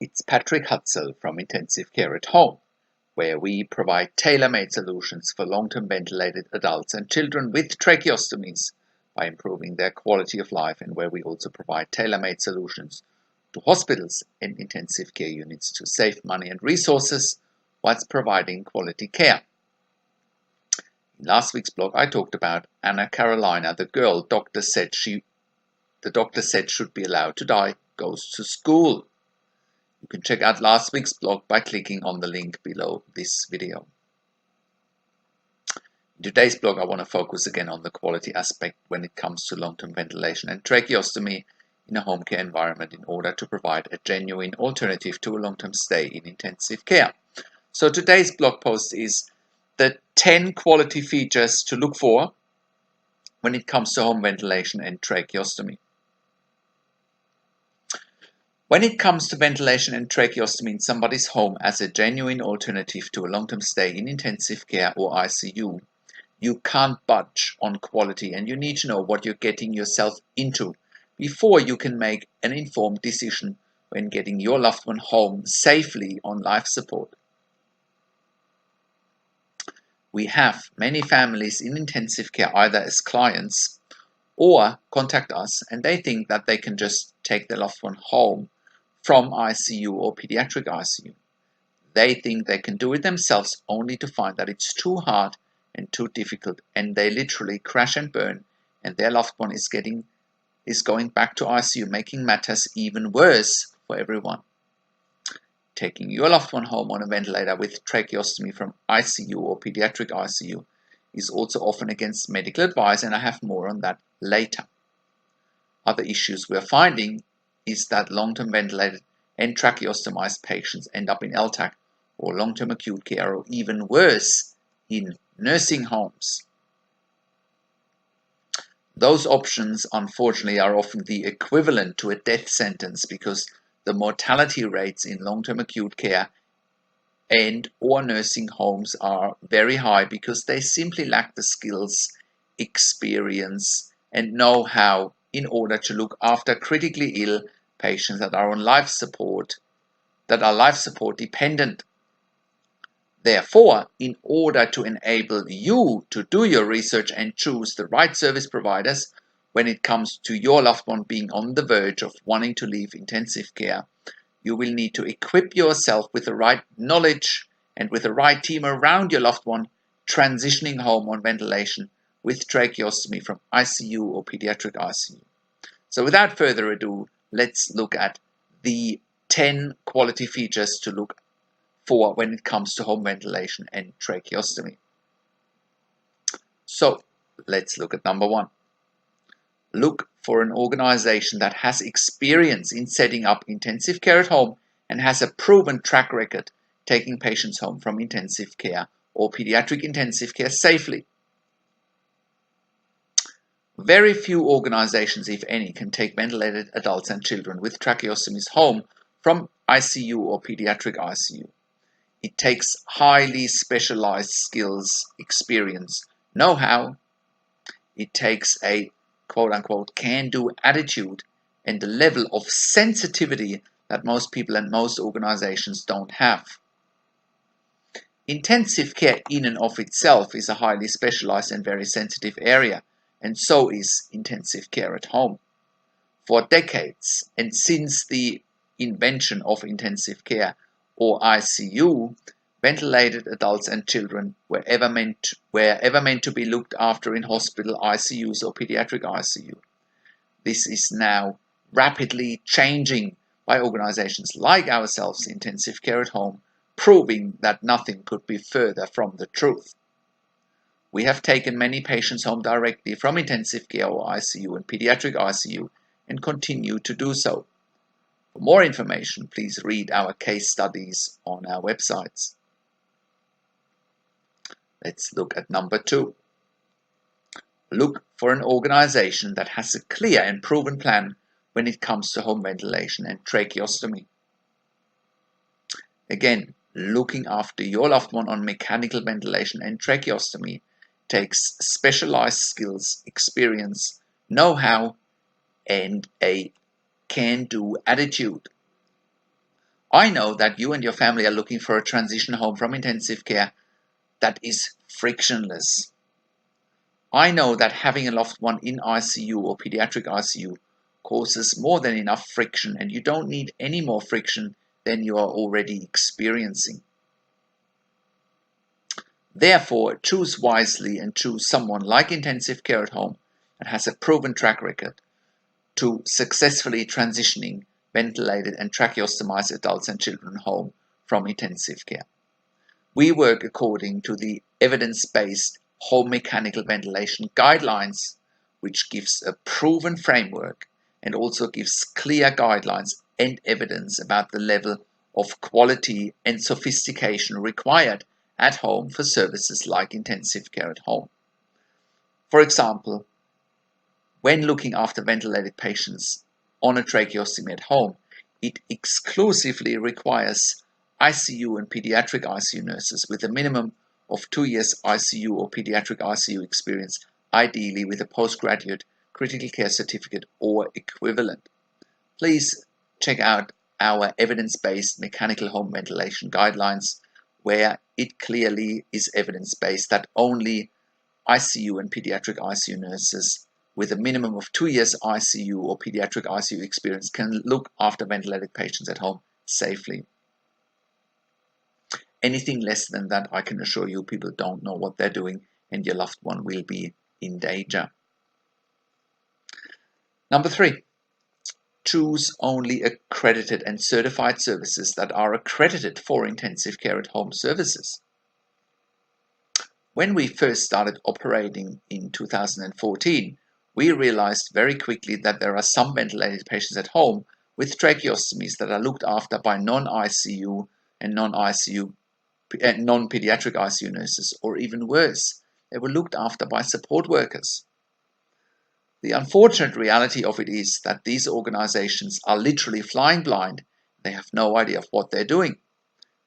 It's Patrick Hutzel from Intensive Care at Home, where we provide tailor-made solutions for long-term ventilated adults and children with tracheostomies by improving their quality of life, and where we also provide tailor-made solutions to hospitals and intensive care units to save money and resources whilst providing quality care. In last week's blog, I talked about Anna Carolina, the girl the doctor said should be allowed to die, goes to school. You can check out last week's blog by clicking on the link below this video. In today's blog, I want to focus again on the quality aspect when it comes to long-term ventilation and tracheostomy in a home care environment in order to provide a genuine alternative to a long-term stay in intensive care. So today's blog post is the 10 quality features to look for when it comes to home ventilation and tracheostomy. When it comes to ventilation and tracheostomy in somebody's home as a genuine alternative to a long-term stay in intensive care or ICU, you can't budge on quality, and you need to know what you're getting yourself into before you can make an informed decision when getting your loved one home safely on life support. We have many families in intensive care either as clients or contact us, and they think that they can just take their loved one home from ICU or pediatric ICU. They think they can do it themselves, only to find that it's too hard and too difficult, and they literally crash and burn, and their loved one is going back to ICU, making matters even worse for everyone. Taking your loved one home on a ventilator with tracheostomy from ICU or pediatric ICU is also often against medical advice, and I have more on that later. Other issues we're finding is that long-term ventilated and tracheostomized patients end up in LTAC or long-term acute care, or even worse, in nursing homes. Those options, unfortunately, are often the equivalent to a death sentence, because the mortality rates in long-term acute care and or nursing homes are very high because they simply lack the skills, experience, and know-how in order to look after critically ill patients that are on life support dependent. Therefore, in order to enable you to do your research and choose the right service providers when it comes to your loved one being on the verge of wanting to leave intensive care, you will need to equip yourself with the right knowledge and with the right team around your loved one transitioning home on ventilation with tracheostomy from ICU or pediatric ICU. So without further ado, let's look at the 10 quality features to look for when it comes to home ventilation and tracheostomy. So let's look at number 1. Look for an organization that has experience in setting up intensive care at home and has a proven track record taking patients home from intensive care or pediatric intensive care safely. Very few organizations, if any, can take ventilated adults and children with tracheostomies home from ICU or pediatric ICU. It takes highly specialized skills, experience, know-how. It takes a quote-unquote can-do attitude and the level of sensitivity that most people and most organizations don't have. Intensive care in and of itself is a highly specialized and very sensitive area, and so is intensive care at home. For decades, and since the invention of intensive care or ICU, ventilated adults and children were ever meant to be looked after in hospital ICUs or pediatric ICU. This is now rapidly changing by organizations like ourselves, Intensive Care at Home, proving that nothing could be further from the truth. We have taken many patients home directly from intensive care or ICU and pediatric ICU and continue to do so. For more information, please read our case studies on our websites. Let's look at number 2. Look for an organization that has a clear and proven plan when it comes to home ventilation and tracheostomy. Again, looking after your loved one on mechanical ventilation and tracheostomy takes specialized skills, experience, know-how, and a can-do attitude. I know that you and your family are looking for a transition home from intensive care that is frictionless. I know that having a loved one in ICU or pediatric ICU causes more than enough friction, and you don't need any more friction than you are already experiencing. Therefore, choose wisely and choose someone like intensive care at home that has a proven track record to successfully transitioning ventilated and tracheostomized adults and children home from intensive care. We work according to the evidence-based home mechanical ventilation guidelines, which gives a proven framework and also gives clear guidelines and evidence about the level of quality and sophistication required at home for services like intensive care at home. For example, when looking after ventilated patients on a tracheostomy at home, it exclusively requires ICU and pediatric ICU nurses with a minimum of 2 years ICU or pediatric ICU experience, ideally with a postgraduate critical care certificate or equivalent. Please check out our evidence-based mechanical home ventilation guidelines, where it clearly is evidence-based that only ICU and pediatric ICU nurses with a minimum of 2 years ICU or pediatric ICU experience can look after ventilated patients at home safely. Anything less than that, I can assure you, people don't know what they're doing and your loved one will be in danger. Number 3, choose only accredited and certified services that are accredited for intensive care at home services. When we first started operating in 2014, we realized very quickly that there are some ventilated patients at home with tracheostomies that are looked after by non-ICU and non-pediatric ICU nurses, or even worse, they were looked after by support workers. The unfortunate reality of it is that these organizations are literally flying blind. They have no idea of what they're doing.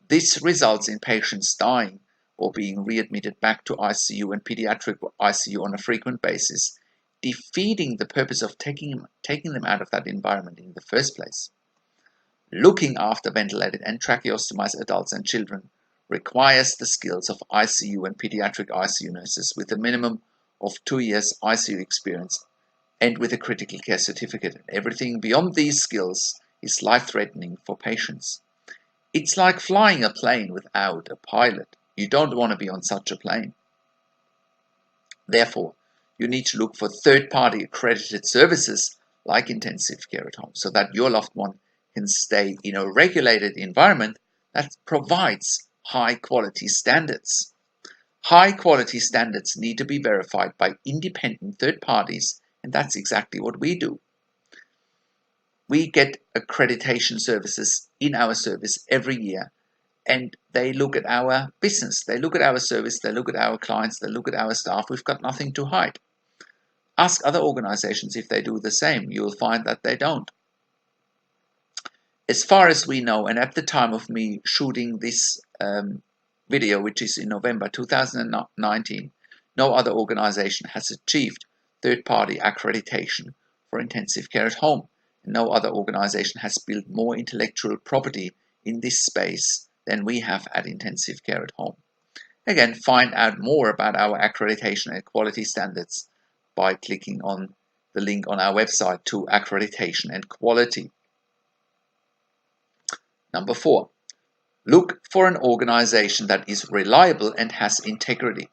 This results in patients dying or being readmitted back to ICU and pediatric ICU on a frequent basis, defeating the purpose of taking them out of that environment in the first place. Looking after ventilated and tracheostomized adults and children requires the skills of ICU and pediatric ICU nurses with a minimum of 2 years ICU experience and with a critical care certificate. Everything beyond these skills is life-threatening for patients. It's like flying a plane without a pilot. You don't want to be on such a plane. Therefore, you need to look for third-party accredited services like intensive care at home so that your loved one can stay in a regulated environment that provides high-quality standards. High-quality standards need to be verified by independent third parties, and that's exactly what we do. We get accreditation services in our service every year, and they look at our business, they look at our service, they look at our clients, they look at our staff. We've got nothing to hide. Ask other organizations if they do the same. You'll find that they don't. As far as we know, and at the time of me shooting this video, which is in November 2019, no other organization has achieved third-party accreditation for intensive care at home. No other organization has built more intellectual property in this space than we have at intensive care at home. Again, find out more about our accreditation and quality standards by clicking on the link on our website to accreditation and quality. Number 4, look for an organization that is reliable and has integrity.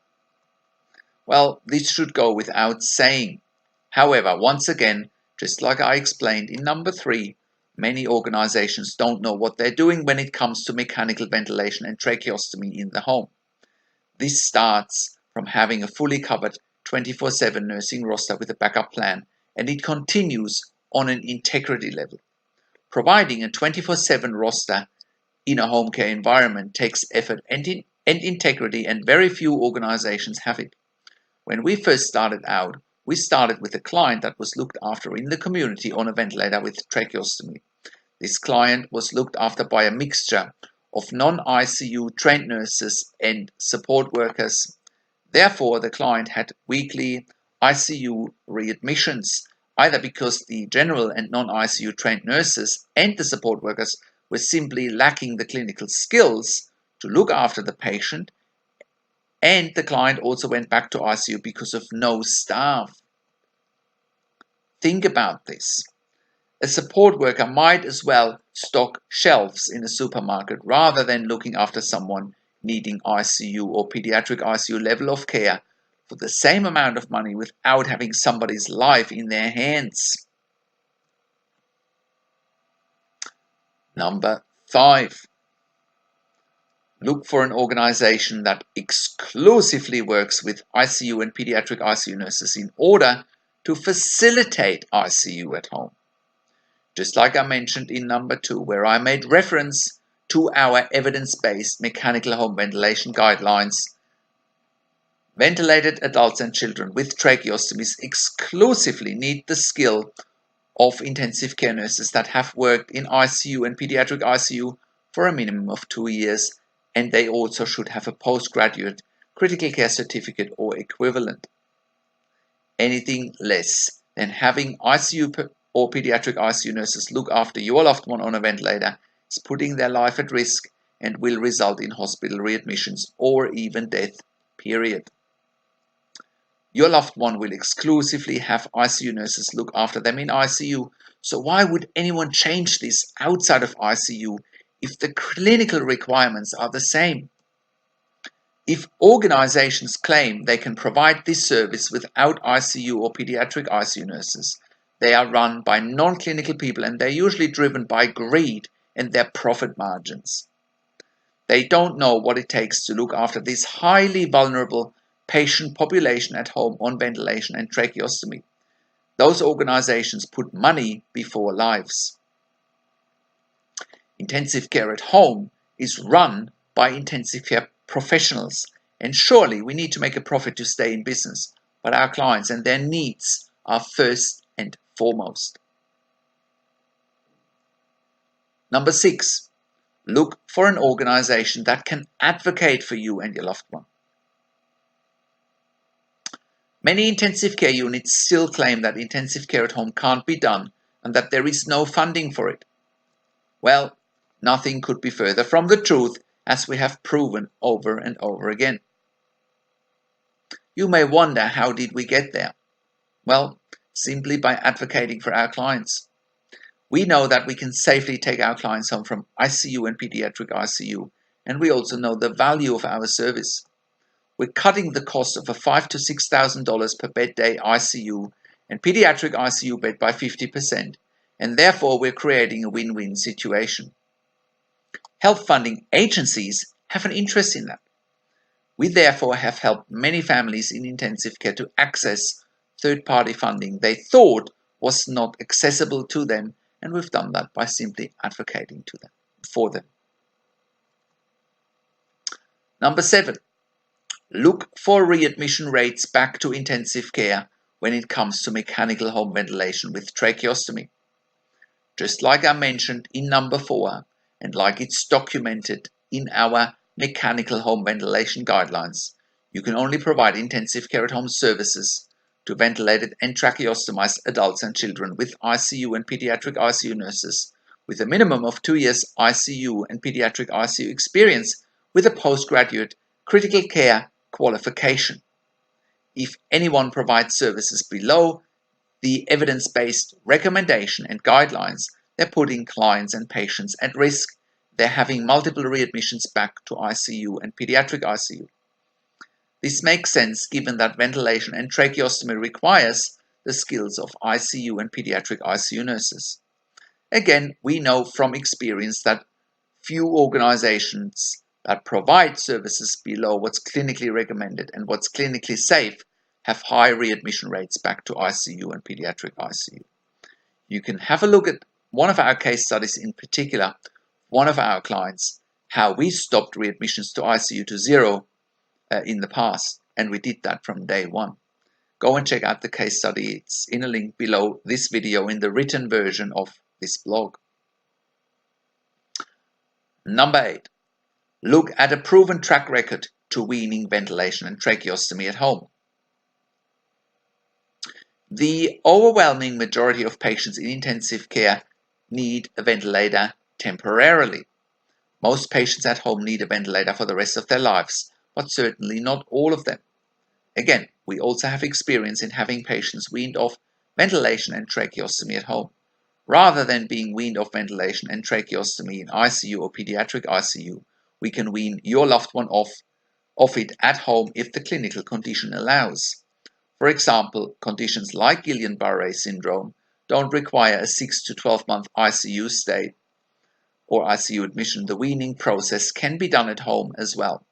Well, this should go without saying. However, once again, just like I explained in number 3, many organizations don't know what they're doing when it comes to mechanical ventilation and tracheostomy in the home. This starts from having a fully covered 24/7 nursing roster with a backup plan, and it continues on an integrity level. Providing a 24/7 roster in a home care environment takes effort and integrity, and very few organizations have it. When we first started out, we started with a client that was looked after in the community on a ventilator with tracheostomy. This client was looked after by a mixture of non-ICU trained nurses and support workers. Therefore, the client had weekly ICU readmissions, either because the general and non-ICU trained nurses and the support workers were simply lacking the clinical skills to look after the patient, and the client also went back to ICU because of no staff. Think about this. A support worker might as well stock shelves in a supermarket rather than looking after someone needing ICU or pediatric ICU level of care for the same amount of money without having somebody's life in their hands. Number 5. Look for an organization that exclusively works with ICU and pediatric ICU nurses in order to facilitate ICU at home. Just like I mentioned in number 2, where I made reference to our evidence-based mechanical home ventilation guidelines, ventilated adults and children with tracheostomies exclusively need the skill of intensive care nurses that have worked in ICU and pediatric ICU for a minimum of 2 years, and they also should have a postgraduate critical care certificate or equivalent. Anything less than having ICU or pediatric ICU nurses look after your loved one on a ventilator is putting their life at risk and will result in hospital readmissions or even death, period. Your loved one will exclusively have ICU nurses look after them in ICU, so why would anyone change this outside of ICU if the clinical requirements are the same? If organizations claim they can provide this service without ICU or pediatric ICU nurses, they are run by non-clinical people and they're usually driven by greed and their profit margins. They don't know what it takes to look after this highly vulnerable patient population at home on ventilation and tracheostomy. Those organizations put money before lives. Intensive care at home is run by intensive care professionals, and surely we need to make a profit to stay in business, but our clients and their needs are first and foremost. Number 6, look for an organization that can advocate for you and your loved one. Many intensive care units still claim that intensive care at home can't be done and that there is no funding for it. Well, nothing could be further from the truth, as we have proven over and over again. You may wonder, how did we get there? Well, simply by advocating for our clients. We know that we can safely take our clients home from ICU and pediatric ICU, and we also know the value of our service. We're cutting the cost of a $5,000 to $6,000 per bed day ICU and pediatric ICU bed by 50%, and therefore we're creating a win-win situation. Health funding agencies have an interest in that. We therefore have helped many families in intensive care to access third-party funding they thought was not accessible to them, and we've done that by simply advocating for them. Number 7, look for readmission rates back to intensive care when it comes to mechanical home ventilation with tracheostomy. Just like I mentioned in number 4, and like it's documented in our mechanical home ventilation guidelines, you can only provide intensive care at home services to ventilated and tracheostomized adults and children with ICU and pediatric ICU nurses with a minimum of 2 years ICU and pediatric ICU experience with a postgraduate critical care qualification. If anyone provides services below the evidence-based recommendation and guidelines, they're putting clients and patients at risk. They're having multiple readmissions back to ICU and pediatric ICU. This makes sense given that ventilation and tracheostomy requires the skills of ICU and pediatric ICU nurses. Again, we know from experience that few organizations that provide services below what's clinically recommended and what's clinically safe have high readmission rates back to ICU and pediatric ICU. You can have a look at one of our case studies in particular, one of our clients, how we stopped readmissions to ICU to 0 in the past, and we did that from day 1. Go and check out the case study. It's in a link below this video in the written version of this blog. Number 8, look at a proven track record to weaning ventilation and tracheostomy at home. The overwhelming majority of patients in intensive care need a ventilator temporarily. Most patients at home need a ventilator for the rest of their lives, but certainly not all of them. Again, we also have experience in having patients weaned off ventilation and tracheostomy at home. Rather than being weaned off ventilation and tracheostomy in ICU or pediatric ICU, we can wean your loved one off it at home if the clinical condition allows. For example, conditions like Guillain-Barré syndrome don't require a 6 to 12 month ICU stay or ICU admission. The weaning process can be done at home as well.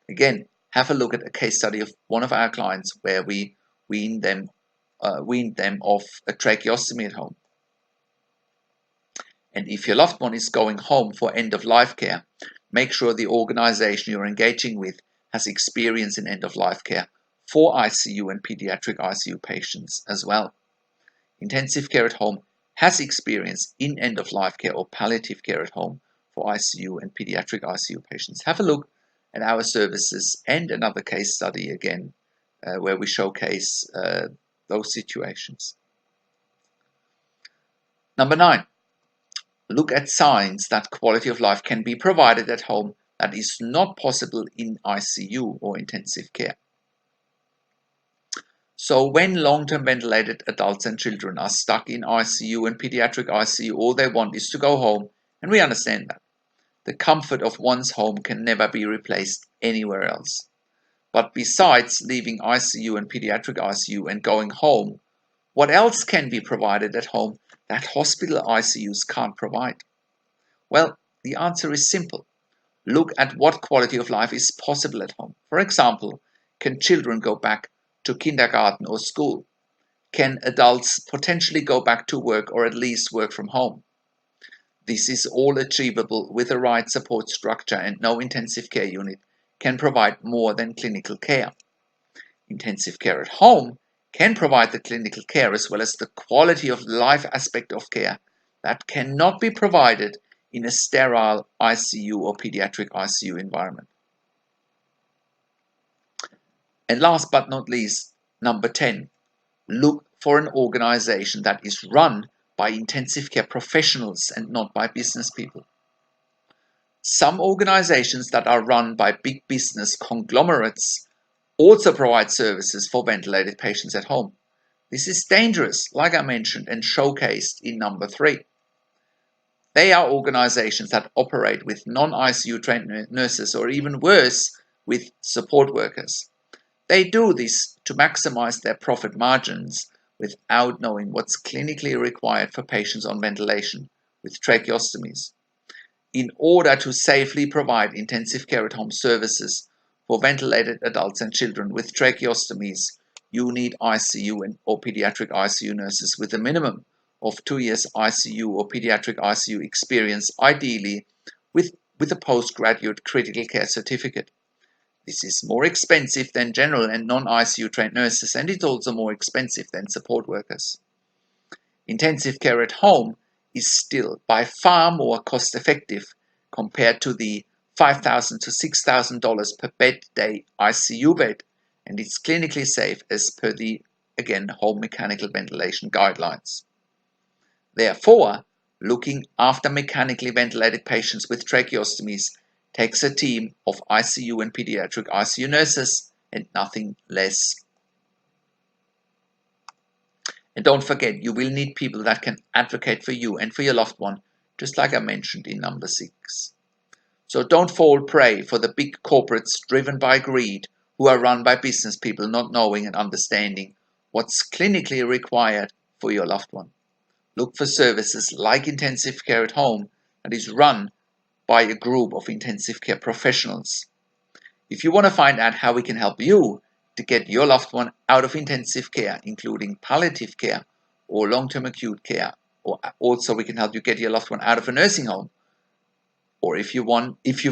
Again, have a look at a case study of one of our clients where we weaned them off a tracheostomy at home. And if your loved one is going home for end-of-life care, make sure the organization you're engaging with has experience in end-of-life care for ICU and pediatric ICU patients as well. Intensive care at home has experience in end-of-life care or palliative care at home for ICU and pediatric ICU patients. Have a look at our services and another case study again where we showcase those situations. Number 9, look at signs that quality of life can be provided at home that is not possible in ICU or intensive care. So when long-term ventilated adults and children are stuck in ICU and pediatric ICU, all they want is to go home, and we understand that. The comfort of one's home can never be replaced anywhere else. But besides leaving ICU and pediatric ICU and going home, what else can be provided at home that hospital ICUs can't provide? Well, the answer is simple. Look at what quality of life is possible at home. For example, can children go back to kindergarten or school? Can adults potentially go back to work or at least work from home? This is all achievable with the right support structure, and no intensive care unit can provide more than clinical care. Intensive care at home can provide the clinical care as well as the quality of life aspect of care that cannot be provided in a sterile ICU or pediatric ICU environment. And last but not least, number 10, look for an organization that is run by intensive care professionals and not by business people. Some organizations that are run by big business conglomerates also provide services for ventilated patients at home. This is dangerous, like I mentioned and showcased in number 3. They are organizations that operate with non-ICU trained nurses, or even worse, with support workers. They do this to maximize their profit margins without knowing what's clinically required for patients on ventilation with tracheostomies. In order to safely provide intensive care at home services for ventilated adults and children with tracheostomies, you need ICU or pediatric ICU nurses with a minimum of 2 years ICU or pediatric ICU experience, ideally with a postgraduate critical care certificate. This is more expensive than general and non-ICU trained nurses, and it's also more expensive than support workers. Intensive care at home is still by far more cost effective compared to the $5,000 to $6,000 per bed day ICU bed, and it's clinically safe as per the, again, home mechanical ventilation guidelines. Therefore, looking after mechanically ventilated patients with tracheostomies takes a team of ICU and pediatric ICU nurses and nothing less. And don't forget, you will need people that can advocate for you and for your loved one, just like I mentioned in number 6. So don't fall prey for the big corporates driven by greed, who are run by business people not knowing and understanding what's clinically required for your loved one. Look for services like intensive care at home that is run by a group of intensive care professionals. If you want to find out how we can help you to get your loved one out of intensive care, including palliative care or long-term acute care, or also we can help you get your loved one out of a nursing home, or if you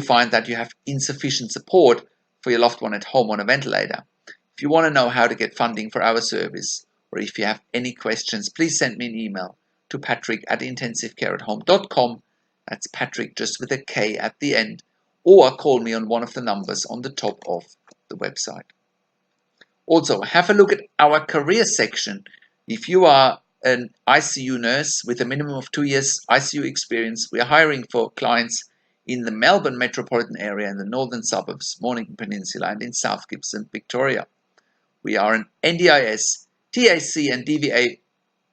find that you have insufficient support for your loved one at home on a ventilator, if you want to know how to get funding for our service, or if you have any questions, please send me an email to patrick@intensivecareathome.com. That's Patrick just with a K at the end, or call me on one of the numbers on the top of the website. Also, have a look at our career section. If you are an ICU nurse with a minimum of 2 years ICU experience. We are hiring for clients in the Melbourne metropolitan area, in the northern suburbs, Mornington Peninsula, and in South Gippsland, Victoria. We are an NDIS, TAC, and DVA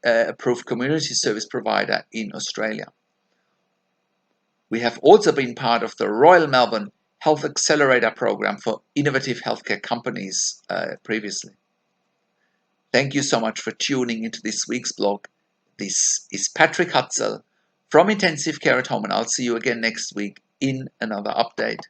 approved community service provider in Australia. We have also been part of the Royal Melbourne Health Accelerator program for innovative healthcare companies previously. Thank you so much for tuning into this week's blog. This is Patrick Hutzel from Intensive Care at Home, and I'll see you again next week in another update.